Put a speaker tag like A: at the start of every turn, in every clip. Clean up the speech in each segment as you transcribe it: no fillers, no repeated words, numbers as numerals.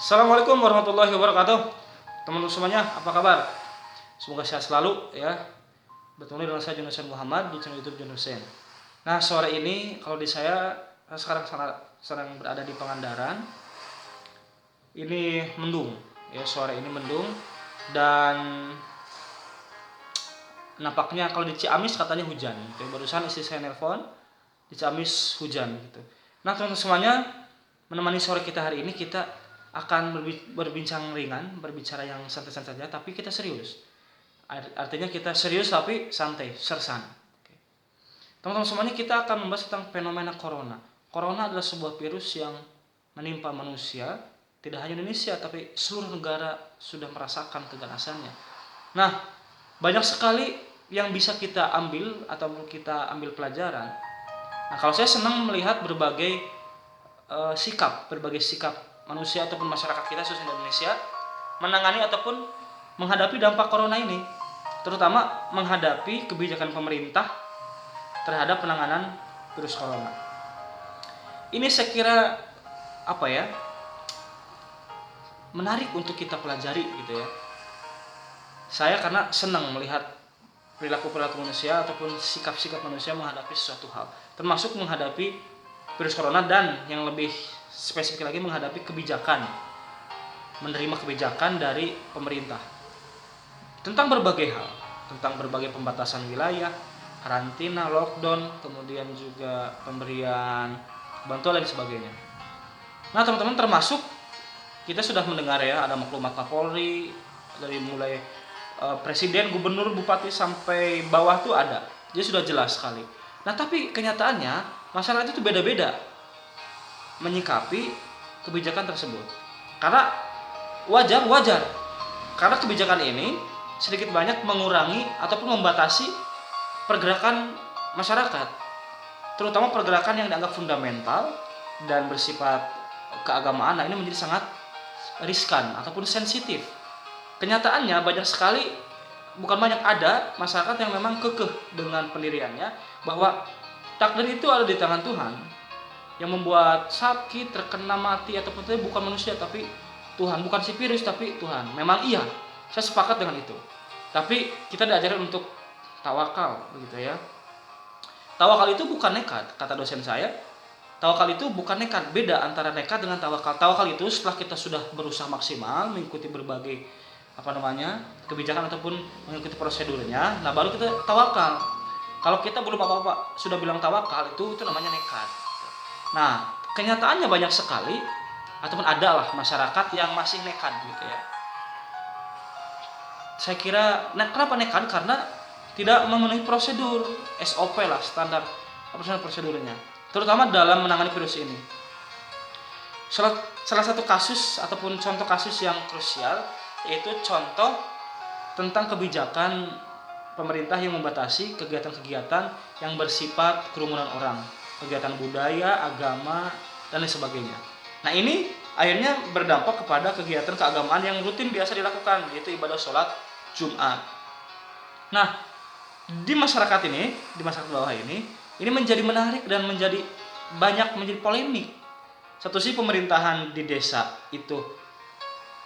A: Assalamualaikum warahmatullahi wabarakatuh. Teman-teman semuanya, apa kabar? Semoga sehat selalu ya. Bertemu dengan saya Junus Muhammad di channel YouTube Junus. Nah, sore ini kalau di saya sekarang sedang berada di Pangandaran. Ini mendung ya, sore ini mendung dan nampaknya kalau di Ciamis katanya hujan. Gitu. Barusan istri saya nelpon, di Ciamis hujan gitu. Nah, teman-teman semuanya, menemani sore kita hari ini kita akan berbincang ringan, berbicara yang santai-santai saja, tapi kita serius. Artinya kita serius tapi santai, sersan. Teman-teman semuanya, kita akan membahas tentang fenomena corona. Corona adalah sebuah virus yang menimpa manusia, tidak hanya Indonesia tapi seluruh negara sudah merasakan keganasannya. Nah, banyak sekali yang bisa kita ambil atau kita ambil pelajaran. Nah, kalau saya senang melihat berbagai berbagai sikap manusia ataupun masyarakat kita khususnya di Indonesia menangani ataupun menghadapi dampak corona ini, terutama menghadapi kebijakan pemerintah terhadap penanganan virus corona. Ini saya kira menarik untuk kita pelajari gitu ya. Saya karena senang melihat perilaku manusia ataupun sikap-sikap manusia menghadapi sesuatu hal, termasuk menghadapi virus corona dan yang lebih spesifik lagi menghadapi menerima kebijakan dari pemerintah tentang berbagai hal, tentang berbagai pembatasan wilayah, karantina, lockdown, kemudian juga pemberian bantuan dan sebagainya. Nah, teman-teman, termasuk kita sudah mendengar ya, ada maklumat Kapolri dari mulai presiden, gubernur, bupati sampai bawah tuh ada. Jadi sudah jelas sekali. Nah, tapi kenyataannya masyarakat itu beda-beda menyikapi kebijakan tersebut. Karena wajar karena kebijakan ini sedikit banyak mengurangi ataupun membatasi pergerakan masyarakat, terutama pergerakan yang dianggap fundamental dan bersifat keagamaan. Nah, ini menjadi sangat riskan ataupun sensitif. Kenyataannya ada masyarakat yang memang kekeh dengan pendiriannya bahwa takdir itu ada di tangan Tuhan. Yang membuat sakit, terkena mati ataupun itu bukan manusia tapi Tuhan, bukan si virus tapi Tuhan. Memang iya, saya sepakat dengan itu. Tapi kita diajarkan untuk tawakal, begitu ya. Tawakal itu bukan nekat, kata dosen saya. Tawakal itu bukan nekat, beda antara nekat dengan tawakal. Tawakal itu setelah kita sudah berusaha maksimal mengikuti berbagai kebijakan ataupun mengikuti prosedurnya, nah baru kita tawakal. Kalau kita belum apa-apa sudah bilang tawakal, itu namanya nekat. Nah, kenyataannya banyak sekali ataupun adalah masyarakat yang masih nekat gitu ya. Saya kira kenapa nekat? Karena tidak memenuhi prosedur SOP lah, standar prosedurnya, terutama dalam menangani virus ini. Salah satu kasus ataupun contoh kasus yang krusial yaitu contoh tentang kebijakan pemerintah yang membatasi kegiatan-kegiatan yang bersifat kerumunan orang, kegiatan budaya, agama, dan lain sebagainya. Nah, ini akhirnya berdampak kepada kegiatan keagamaan yang rutin biasa dilakukan, yaitu ibadah sholat Jumat. Nah, di masyarakat bawah ini menjadi menarik dan menjadi polemik. Satu sisi pemerintahan di desa itu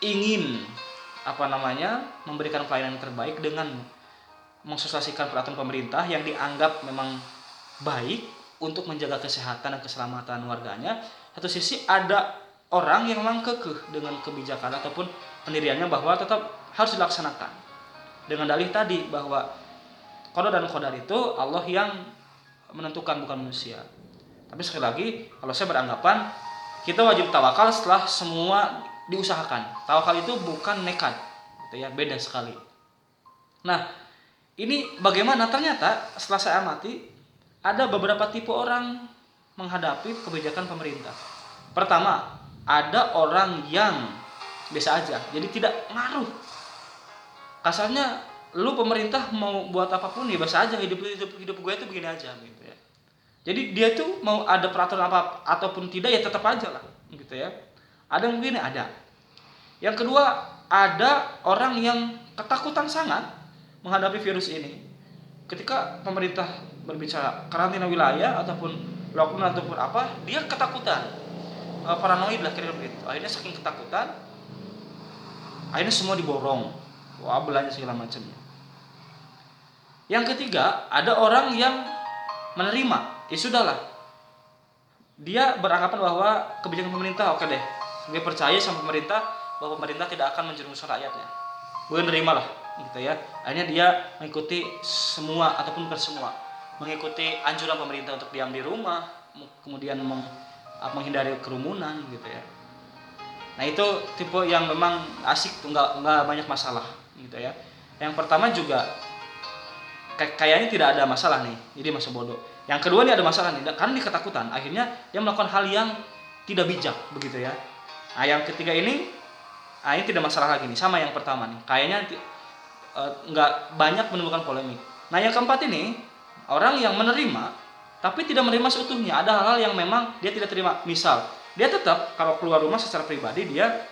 A: ingin memberikan pelayanan yang terbaik dengan mensosialisasikan peraturan pemerintah yang dianggap memang baik untuk menjaga kesehatan dan keselamatan warganya. Satu sisi ada orang yang memang kekeh dengan kebijakan ataupun pendiriannya bahwa tetap harus dilaksanakan dengan dalih tadi bahwa qada dan qadar itu Allah yang menentukan, bukan manusia. Tapi sekali lagi, kalau saya beranggapan kita wajib tawakal setelah semua diusahakan. Tawakal itu bukan nekat, gitu ya, beda sekali. Nah, ini bagaimana? Ternyata setelah saya amati ada beberapa tipe orang menghadapi kebijakan pemerintah. Pertama, ada orang yang biasa aja, jadi tidak ngaruh. Kasarnya, lu pemerintah mau buat apapun ya biasa aja, hidup gue itu begini aja gitu ya. Jadi dia tuh mau ada peraturan apa ataupun tidak ya tetap aja lah gitu ya. Ada yang begini, ada. Yang kedua, ada orang yang ketakutan sangat menghadapi virus ini. Ketika pemerintah berbicara karantina wilayah ataupun lockdown ataupun apa, dia ketakutan. paranoid lah kira-kira begitu. Akhirnya saking ketakutan, akhirnya semua diborong, wah belanja segala macamnya. Yang ketiga, ada orang yang menerima, ya sudahlah, dia beranggapan bahwa kebijakan pemerintah oke deh, dia percaya sama pemerintah bahwa pemerintah tidak akan menjerumuskan rakyatnya, gue nerima lah gitu ya. Akhirnya dia mengikuti semua ataupun bukan semua, mengikuti anjuran pemerintah untuk diam di rumah, kemudian menghindari kerumunan gitu ya. Nah itu tipe yang memang asik tuh, nggak banyak masalah gitu ya. Yang pertama juga kayaknya tidak ada masalah nih, jadi masa bodoh. Yang kedua nih ada masalah nih, karena dia ketakutan, akhirnya dia melakukan hal yang tidak bijak begitu ya. Nah yang ketiga ini, ini tidak masalah lagi nih, sama yang pertama nih, kayaknya nggak banyak menimbulkan polemik. Nah yang keempat ini, orang yang menerima tapi tidak menerima seutuhnya. Ada hal-hal yang memang dia tidak terima. Misal, dia tetap kalau keluar rumah secara pribadi dia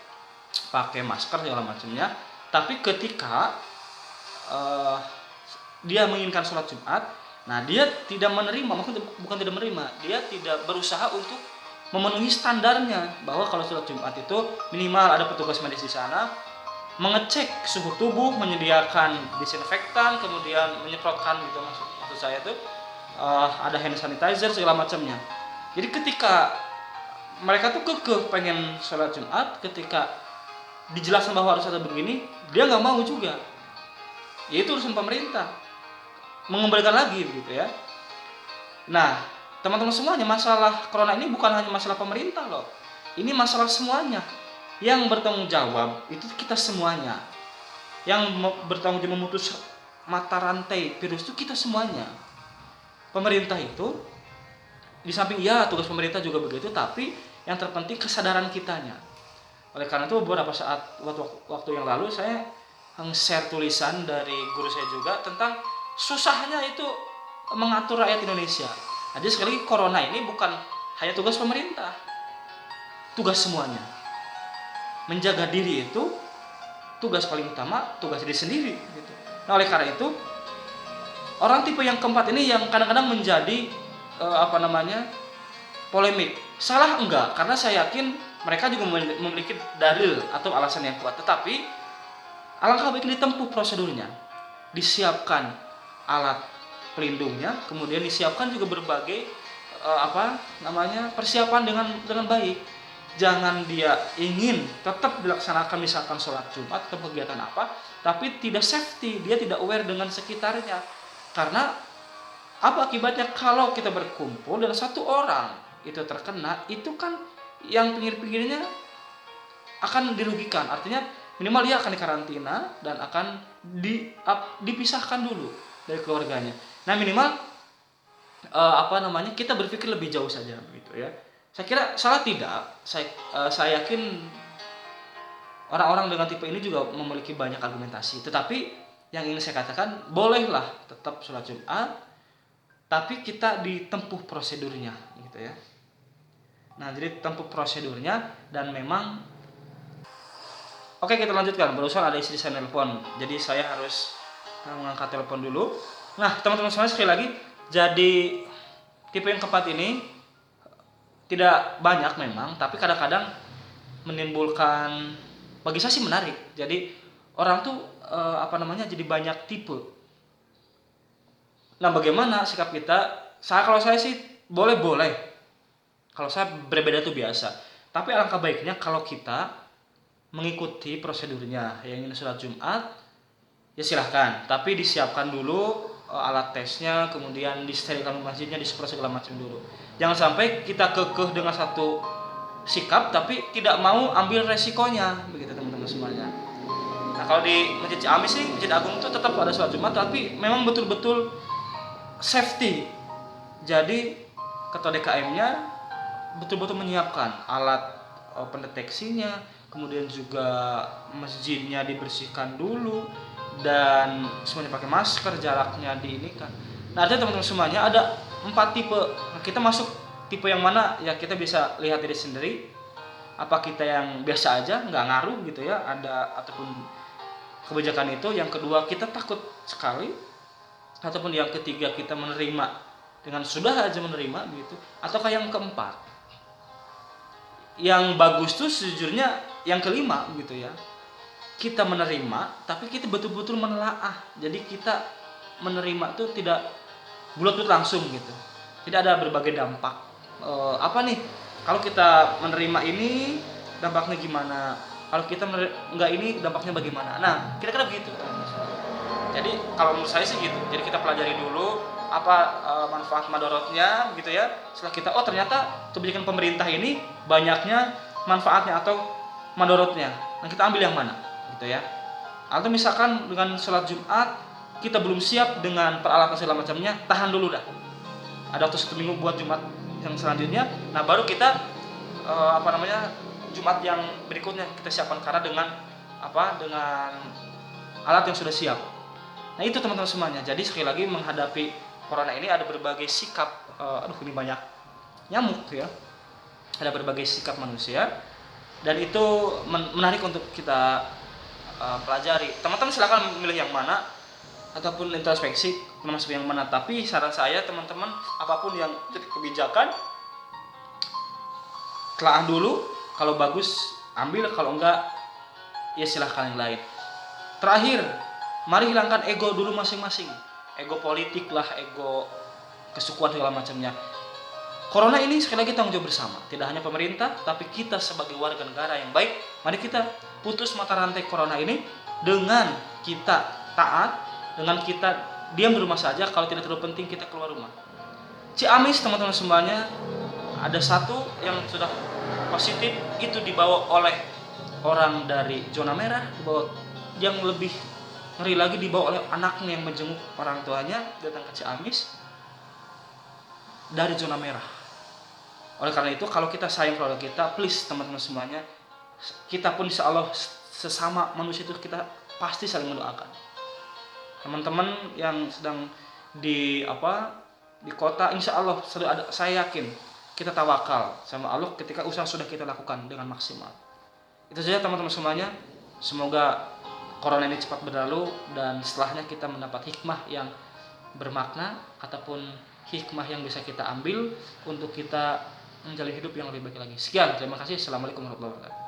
A: pakai masker segala macamnya, tapi ketika dia menginginkan sholat Jumat, nah dia tidak menerima, maksudnya bukan tidak menerima, dia tidak berusaha untuk memenuhi standarnya bahwa kalau sholat Jumat itu minimal ada petugas medis di sana mengecek suhu tubuh, menyediakan disinfektan, kemudian menyemprotkan gitu, maksud saya itu ada hand sanitizer segala macamnya. Jadi ketika mereka tuh kekeh pengen sholat Jumat, ketika dijelaskan bahwa harus ada begini, dia nggak mau juga. Ya itu urusan pemerintah, mengembalikan lagi begitu ya. Nah teman-teman semuanya, masalah corona ini bukan hanya masalah pemerintah loh, ini masalah semuanya. Yang bertanggung jawab itu kita semuanya, yang bertanggung jawab memutus mata rantai virus itu kita semuanya. Pemerintah itu di samping ya tugas pemerintah juga begitu, tapi yang terpenting kesadaran kitanya. Oleh karena itu beberapa saat waktu yang lalu saya share tulisan dari guru saya juga tentang susahnya itu mengatur rakyat Indonesia. Jadi sekali lagi, corona ini bukan hanya tugas pemerintah, tugas semuanya. Menjaga diri itu tugas paling utama, tugas diri sendiri gitu. Nah oleh karena itu, orang tipe yang keempat ini yang kadang-kadang menjadi polemik. Salah enggak, karena saya yakin mereka juga memiliki dalil atau alasan yang kuat. Tetapi alangkah baiknya ditempuh prosedurnya, disiapkan alat pelindungnya, kemudian disiapkan juga berbagai persiapan dengan baik. Jangan dia ingin tetap dilaksanakan misalkan sholat Jumat atau kegiatan apa, tapi tidak safety, dia tidak aware dengan sekitarnya. Karena apa akibatnya kalau kita berkumpul dan satu orang itu terkena, itu kan yang pinggir-pinggirnya akan dirugikan. Artinya minimal dia akan dikarantina dan akan dipisahkan dulu dari keluarganya. Nah minimal kita berpikir lebih jauh saja begitu ya. Saya kira salah tidak. Saya yakin orang-orang dengan tipe ini juga memiliki banyak argumentasi. Tetapi yang ingin saya katakan, bolehlah tetap sholat Jumat, tapi kita ditempuh prosedurnya gitu ya. Nah jadi tempuh prosedurnya, dan memang oke, kita lanjutkan. Barusan ada istri saya nelpon, jadi saya harus mengangkat telepon dulu. Nah teman-teman semua, sekali lagi, jadi tipe yang keempat ini tidak banyak memang, tapi kadang-kadang menimbulkan, bagi saya sih menarik. Jadi orang tuh jadi banyak tipe. Nah bagaimana sikap kita? Kalau saya sih boleh. Kalau saya berbeda itu biasa. Tapi alangkah baiknya kalau kita mengikuti prosedurnya. Yang ingin sholat Jumat, ya silahkan. Tapi disiapkan dulu alat tesnya, kemudian disterilkan masjidnya, disemprot segala macam dulu. Jangan sampai kita kekeh dengan satu sikap tapi tidak mau ambil resikonya, begitu teman-teman semuanya. Nah kalau di Masjid Ciamis sih, Masjid Agung itu tetap ada sholat Jumat, tapi memang betul-betul safety. Jadi ketua DKM-nya betul-betul menyiapkan alat pendeteksinya, kemudian juga masjidnya dibersihkan dulu, dan semuanya pakai masker, jaraknya diinikan. Nah artinya teman-teman semuanya ada 4 tipe. Kita masuk tipe yang mana ya kita bisa lihat diri sendiri. Apa kita yang biasa aja, nggak ngaruh gitu ya, ada ataupun kebijakan itu. Yang kedua, kita takut sekali. Ataupun yang ketiga, kita menerima dengan sudah aja menerima gitu. Ataukah yang keempat, yang bagus tuh sejujurnya yang kelima gitu ya. Kita menerima, tapi kita betul-betul menelaah. Jadi kita menerima itu tidak bulat-bulat langsung gitu. Tidak ada berbagai dampak. Apa nih? Kalau kita menerima ini dampaknya gimana? Kalau kita nggak ini dampaknya bagaimana? Nah, kira-kira begitu. Jadi kalau menurut saya sih gitu. Jadi kita pelajari dulu apa manfaat madorotnya gitu ya. Setelah kita ternyata kebijakan pemerintah ini banyaknya manfaatnya atau madorotnya. Nah, kita ambil yang mana gitu ya. Atau misalkan dengan sholat Jumat kita belum siap dengan peralatan segala macamnya, tahan dulu dah. Ada waktu 1 minggu buat Jumat yang selanjutnya. Nah, baru kita Jumat yang berikutnya kita siapkan karena dengan dengan alat yang sudah siap. Nah, itu teman-teman semuanya. Jadi sekali lagi menghadapi corona ini ada berbagai sikap. Ini banyak nyamuk ya. Ada berbagai sikap manusia dan itu menarik untuk kita pelajari. Teman-teman silakan memilih yang mana ataupun introspeksi termasuk yang mana. Tapi saran saya teman-teman, apapun yang jadi kebijakan, telaah dulu. Kalau bagus ambil, kalau enggak ya silahkan yang lain. Terakhir, mari hilangkan ego dulu masing-masing. Ego politik lah, ego kesukuan segala macamnya. Corona ini sekali lagi tanggung jawab bersama. Tidak hanya pemerintah, tapi kita sebagai warga negara yang baik. Mari kita putus mata rantai corona ini dengan kita taat, dengan kita diam di rumah saja. Kalau tidak terlalu penting kita keluar rumah. Ciamis teman-teman semuanya, ada satu yang sudah positif, itu dibawa oleh orang dari zona merah, dibawa. Yang lebih ngeri lagi dibawa oleh anaknya yang menjenguk orang tuanya datang ke Ciamis dari zona merah. Oleh karena itu kalau kita sayang keluarga kita, please teman-teman semuanya, kita pun insya Allah sesama manusia itu kita pasti saling mendoakan. Teman-teman yang sedang di kota, insya Allah saya yakin kita tawakal sama Allah ketika usaha sudah kita lakukan dengan maksimal. Itu saja teman-teman semuanya. Semoga corona ini cepat berlalu dan setelahnya kita mendapat hikmah yang bermakna ataupun hikmah yang bisa kita ambil untuk kita menjalani hidup yang lebih baik lagi. Sekian, terima kasih. Assalamualaikum warahmatullahi wabarakatuh.